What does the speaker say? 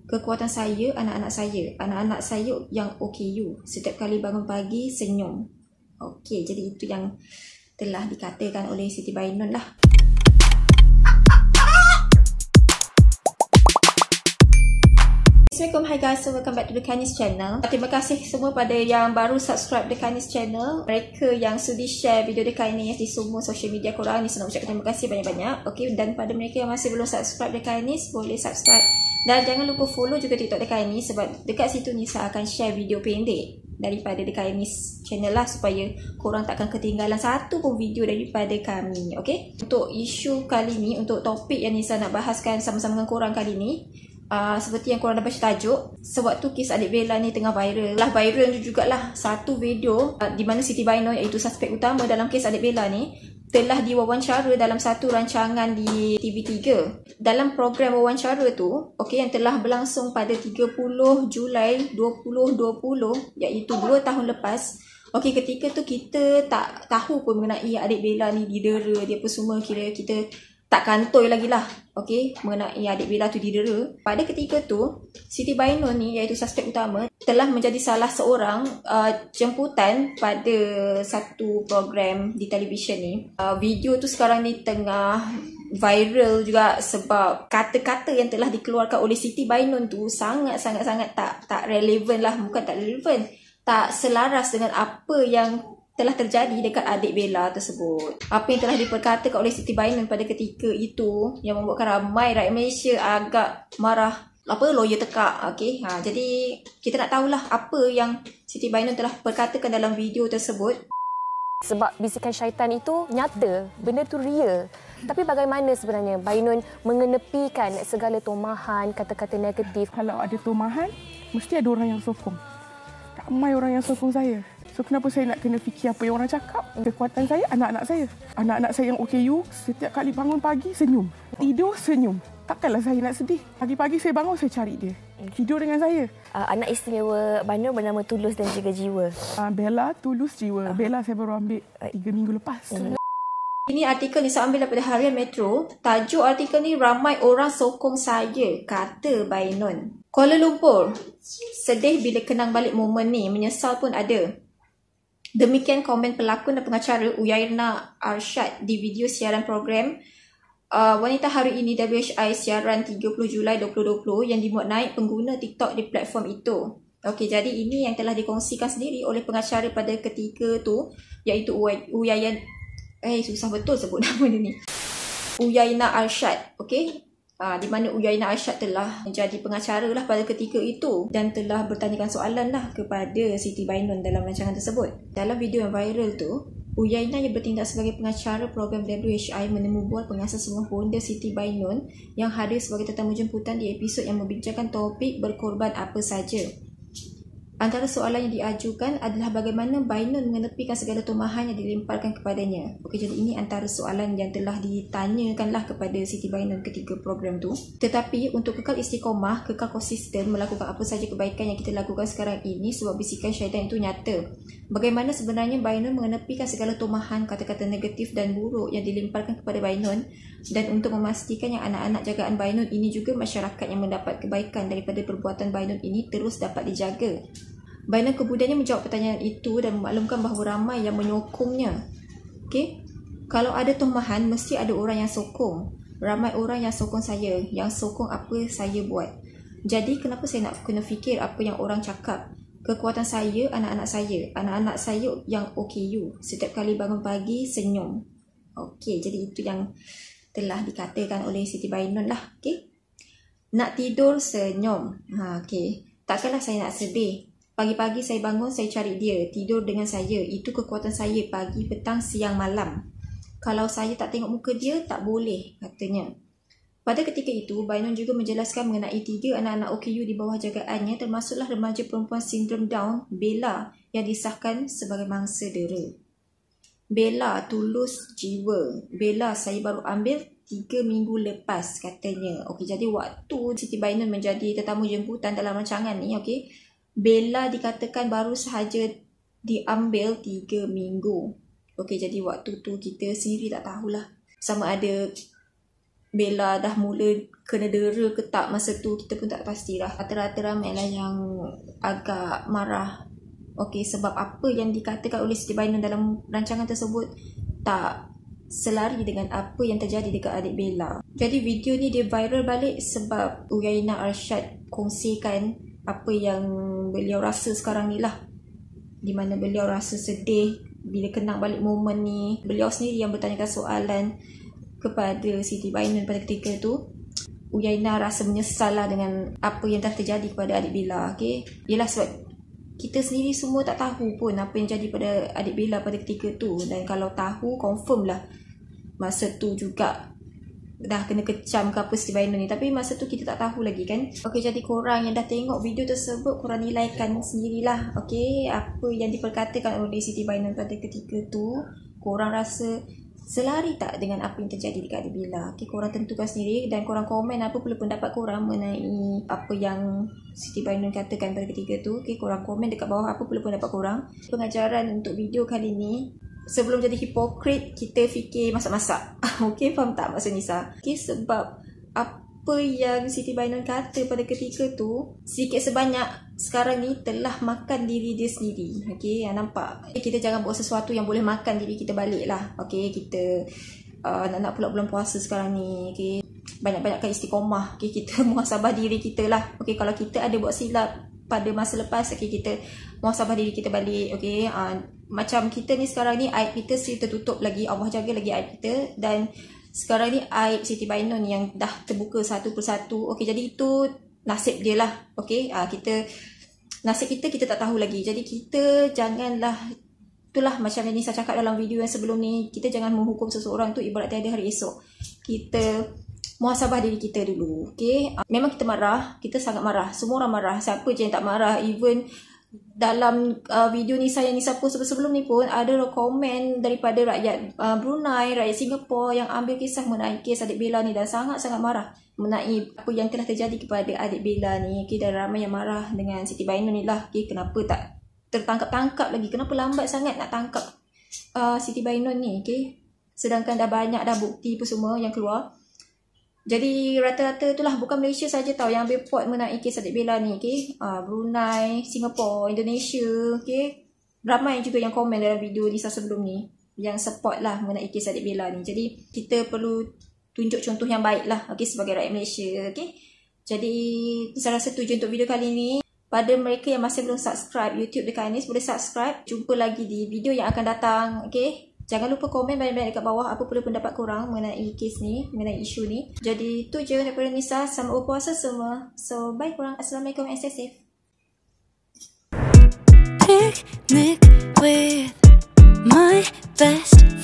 Kekuatan saya, anak-anak saya. Anak-anak saya yang OKU. Setiap kali bangun pagi, senyum. Okey, jadi itu yang telah dikatakan oleh Siti Bainun lah. Assalamualaikum, hi guys, so welcome back to the Kindness channel. Terima kasih semua pada yang baru subscribe the Kindness channel. Mereka yang sudi share video the Kindness di semua social media korang ni, saya nak ucapkan terima kasih banyak-banyak. Okay, dan pada mereka yang masih belum subscribe the Kindness, boleh subscribe. Dan jangan lupa follow juga TikTok the Kindness, sebab dekat situ ni saya akan share video pendek daripada the Kindness channel lah, supaya korang takkan ketinggalan satu pun video daripada kami. Okay, untuk isu kali ni, untuk topik yang Nisa nak bahaskan sama-sama dengan korang kali ni, seperti yang korang dah baca tajuk, sewaktu kes adik Bella ni tengah viral jugalah satu video di mana Siti Bainun, iaitu suspek utama dalam kes adik Bella ni, telah diwawancara dalam satu rancangan di TV3. Dalam program wawancara tu, yang telah berlangsung pada 30 Julai 2020, iaitu 2 tahun lepas. Ketika tu kita tak tahu pun mengenai adik Bella ni didera, dia apa semua, kira kita tak kantoi lagi lah, mengenai adik Bella tu didera. Pada ketika tu, Siti Bainun ni, iaitu suspek utama, telah menjadi salah seorang jemputan pada satu program di televisyen ni. Video tu sekarang ni tengah viral juga sebab kata-kata yang telah dikeluarkan oleh Siti Bainun tu sangat-sangat tak relevan lah. Bukan tak relevan, tak selaras dengan apa yang telah terjadi dekat adik Bella tersebut. Apa yang telah diperkatakan oleh Siti Bainun pada ketika itu yang membuatkan ramai rakyat Malaysia agak marah. Lawyer tekak. Jadi kita nak tahulah apa yang Siti Bainun telah perkatakan dalam video tersebut. Sebab bisikan syaitan itu nyata, benda tu real. Tapi bagaimana sebenarnya Bainun mengenepikan segala tomahan, kata-kata negatif? Kalau ada tomahan, mesti ada orang yang sokong. Ramai orang yang sokong saya. So kenapa saya nak kena fikir apa yang orang cakap? Kekuatan saya, anak-anak saya. Anak-anak saya yang OKU, setiap kali bangun pagi senyum. Tidur senyum. Takkanlah saya nak sedih. Pagi-pagi saya bangun, saya cari dia. Tidur dengan saya. Anak istimewa Bainun bernama Tulus dan juga Jiwa. Bella, Tulus, Jiwa. Bella saya baru ambil 3 minggu lepas. Ini artikel ni saya ambil daripada Harian Metro. Tajuk artikel ni, ramai orang sokong saya, kata Bainun. Kuala Lumpur, sedih bila kenang balik momen ni, menyesal pun ada. Demikian komen pelakon dan pengacara Uyairna Arshad di video siaran program Wanita Hari Ini WHI siaran 30 Julai 2020 yang dimuat naik pengguna TikTok di platform itu. Jadi ini yang telah dikongsikan sendiri oleh pengacara pada ketika tu, iaitu susah betul sebut nama dia ni, Uyairna Arshad. Di mana Uyairna Arshad telah menjadi pengacara lah pada ketika itu dan telah bertanyakan soalan lah kepada Siti Bainun dalam rancangan tersebut. Dalam video yang viral tu, Uyairna yang bertindak sebagai pengacara program WHI menemu bual pengasas semua Honda Siti Bainun yang hadir sebagai tetamu jemputan di episod yang membincangkan topik berkorban apa saja. Antara soalan yang diajukan adalah bagaimana Bainun mengenepikan segala tomahan yang dilemparkan kepadanya. Jadi ini antara soalan yang telah ditanyakanlah kepada Siti Bainun ketika program tu. Tetapi untuk kekal istiqomah, kekal konsisten melakukan apa saja kebaikan yang kita lakukan sekarang ini, sebab bisikan syaitan itu nyata. Bagaimana sebenarnya Bainun mengenepikan segala tomahan, kata-kata negatif dan buruk yang dilemparkan kepada Bainun, dan untuk memastikan yang anak-anak jagaan Bainun ini juga masyarakat yang mendapat kebaikan daripada perbuatan Bainun ini terus dapat dijaga. Bainun kemudiannya menjawab pertanyaan itu dan memaklumkan bahawa ramai yang menyokongnya. Kalau ada tomahan, mesti ada orang yang sokong. Ramai orang yang sokong saya, yang sokong apa saya buat. Jadi kenapa saya nak kena fikir apa yang orang cakap? Kekuatan saya, anak-anak saya. Anak-anak saya yang OKU. Setiap kali bangun pagi, senyum. Jadi itu yang telah dikatakan oleh Siti Bainun lah. Nak tidur, senyum. Takkanlah saya nak sedih. Pagi-pagi saya bangun, saya cari dia. Tidur dengan saya. Itu kekuatan saya pagi, petang, siang, malam. Kalau saya tak tengok muka dia, tak boleh, katanya. Pada ketika itu, Bainun juga menjelaskan mengenai 3 anak-anak OKU di bawah jagaannya, termasuklah remaja perempuan sindrom Down, Bella, yang disahkan sebagai mangsa dera. Bella, Tulus, Jiwa. Bella saya baru ambil 3 minggu lepas, katanya. Jadi waktu Siti Bainun menjadi tetamu jemputan dalam rancangan ni, Bella dikatakan baru sahaja diambil 3 minggu. Jadi waktu tu kita sendiri tak tahulah sama ada Bella dah mula kena dera ke tak masa tu, kita pun tak pastilah. Rata-rata ramai lah yang agak marah. Okey, sebab apa yang dikatakan oleh Siti Bainon dalam rancangan tersebut tak selari dengan apa yang terjadi dekat adik Bella. Jadi video ni dia viral balik sebab Uyaina Arsyad kongsikan apa yang beliau rasa sekarang ni lah, di mana beliau rasa sedih bila kenang balik momen ni. Beliau sendiri yang bertanyakan soalan kepada Siti Bainon pada ketika tu. Uyaina rasa menyesal lah dengan apa yang telah terjadi kepada adik Bella. Okay? Yelah, sebab kita sendiri semua tak tahu pun apa yang jadi pada adik Bella pada ketika tu. Dan kalau tahu, confirm lah masa tu juga dah kena kecam ke apa Siti Bainon ni. Tapi masa tu kita tak tahu lagi kan. Okay, jadi korang yang dah tengok video tersebut, korang nilaikan sendirilah. Okay, apa yang diperkatakan oleh Siti Bainon pada ketika tu, korang rasa selari tak dengan apa yang terjadi dekat adik Bella? Okay, korang tentukan sendiri dan korang komen apa pula pendapat korang mengenai apa yang Siti Bainon katakan pada ketika tu. Okay, korang komen dekat bawah apa pula pendapat korang. Pengajaran untuk video kali ni, sebelum jadi hipokrit, kita fikir masak-masak. Okay, faham tak maksud Nisa? Okay, sebab apa yang Siti Bainon kata pada ketika tu, sikit sebanyak sekarang ni telah makan diri dia sendiri. Okay, nampak? Kita jangan buat sesuatu yang boleh makan diri kita balik lah. Okay, kita nak pula bulan puasa sekarang ni. Okay, banyak-banyakkan istiqomah. Okay, kita muhasabah diri kita lah. Okay, kalau kita ada buat silap pada masa lepas, okay, kita muhasabah diri kita balik. Okay, macam kita ni sekarang ni, aib kita still tertutup lagi. Allah jaga lagi aib kita. Dan sekarang ni aib Siti Bainon yang dah terbuka satu persatu. Okay, jadi itu nasib dia lah. Okay, nasib kita tak tahu lagi. Jadi kita janganlah, itulah macam yang Nisa cakap dalam video yang sebelum ni, kita jangan menghukum seseorang tu ibarat tiada hari esok. Kita muhasabah diri kita dulu. Okay, memang kita marah, kita sangat marah. Semua orang marah. Siapa je yang tak marah? Even dalam video Nisa yang Nisa post sebelum ni pun ada komen daripada rakyat Brunei, rakyat Singapura yang ambil kisah mengenai kes adik Bella ni dan sangat-sangat marah mengenai apa yang telah terjadi kepada adik Bella ni. Okay, dan ramai yang marah dengan Siti Bainon ni lah. Okay, kenapa tak tertangkap-tangkap lagi? Kenapa lambat sangat nak tangkap Siti Bainon ni? Okay, sedangkan dah banyak dah bukti pun semua yang keluar. Jadi rata-rata itulah, bukan Malaysia saja tau yang ambil pot mengenai kes adik Bella ni. Okay, Brunei, Singapura, Indonesia. Okay, ramai juga yang komen dalam video Nisa sebelum ni yang support lah mengenai kes adik Bella ni. Jadi kita perlu tunjuk contoh yang baik lah, okay, sebagai rakyat Malaysia. Okay, jadi salah satu tujuan untuk video kali ni, pada mereka yang masih belum subscribe YouTube dekat Anis, boleh subscribe. Jumpa lagi di video yang akan datang. Okay, jangan lupa komen banyak-banyak dekat bawah apa pula pendapat korang mengenai kes ni, mengenai isu ni. Jadi tu je daripada Nisa. Selamat berpuasa semua. So bye korang. Assalamualaikum and stay safe. Picnic with my best